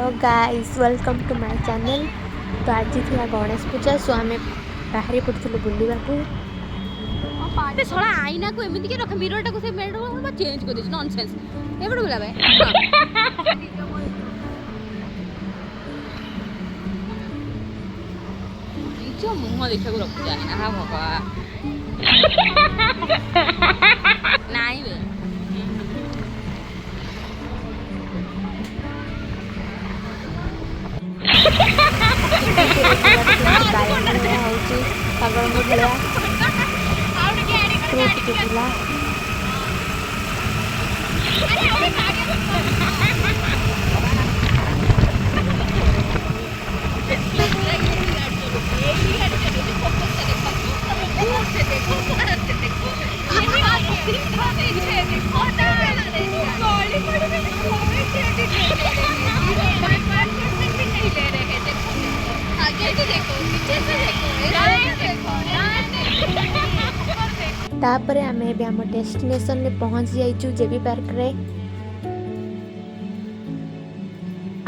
Hello guys welcome to my channel. तो आज थी गणेश पूजा सो आम बाहरी पड़ू बुलवाक सला आईना को एमती के रख मिरर टाको से मेड चेंज कर दे नॉनसेंस एबड़ बुला बे निज मुह देखा रख जाए ना भगवान नाई बे तापर आमे एबे हम डेस्टिनेशन में पहुंच जाइछु जेबी पार्क रे।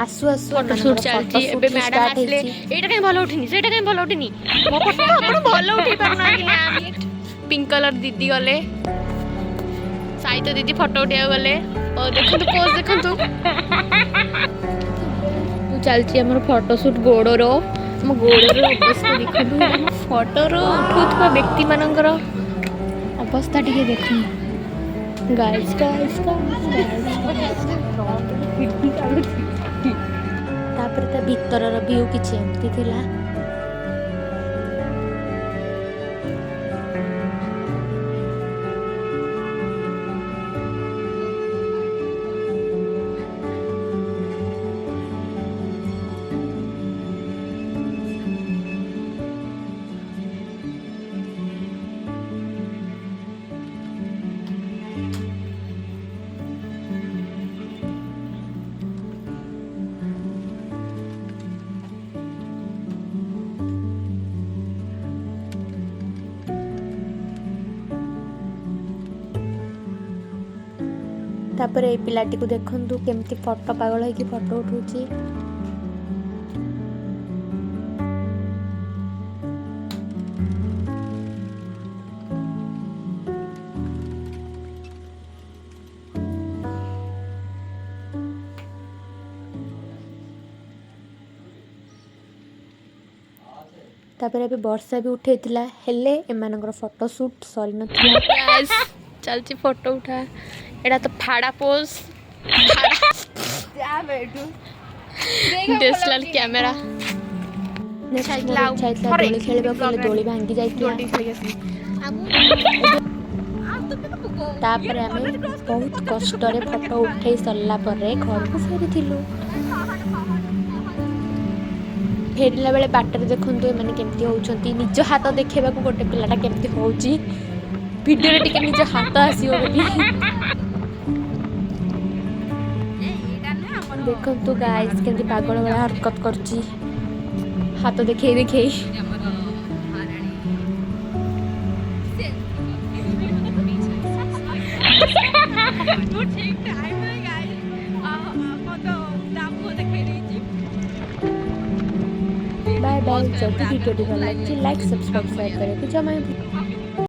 आसु आसु फोटो शूट चलती एबे मैडम आसले एटा कहीं भलो उठिनी सेटा कहीं भलो उठिनी मो फोटो आपण भलो उठी परना कि पिंक कलर दीदी गले साइतो दीदी फोटो उठिया गले और देखंतु पोज देखंतु तू चलची हमर फोटो शूट गोडरो हम गोडरो अवस्था देखंतु फोटो रो उठुथवा व्यक्ति मानकर अवस्था टिके देखु गाइस गाइस तापर ता भीतर व्यू किछि एमती थिला। तापर ए पिलाटी को देखंतु केमती फोटो पागल है कि फोटो उठुची। तापर ए वर्षा भी उठेतिला हेले एमानकर फोटो शूट सरी नथिला। गाइस चलची फोटो उठा एटा तो फाड़ा पोज फाड़ा जा बैठू डिजिटल कैमरा दोली खेलबा कोले दोली भांगी जाइतिला। तापर आमे बहुत कष्ट रे फोटो उठै सरला परे घर को फेरिथिलु। फेरिला बेले बाटर देखंतु माने केमती होउछंती निज हाथ देखेबा को गोटे पिलाटा केमती होउची वीडियो रे टिके निज हाथ आसीओ बोली देखंतु गाइस केमती पागल वाला हरकत करची हाथ देखे देखे बाय बाय। जल्दी वीडियो लाइक सब्सक्राइब करें तो जमा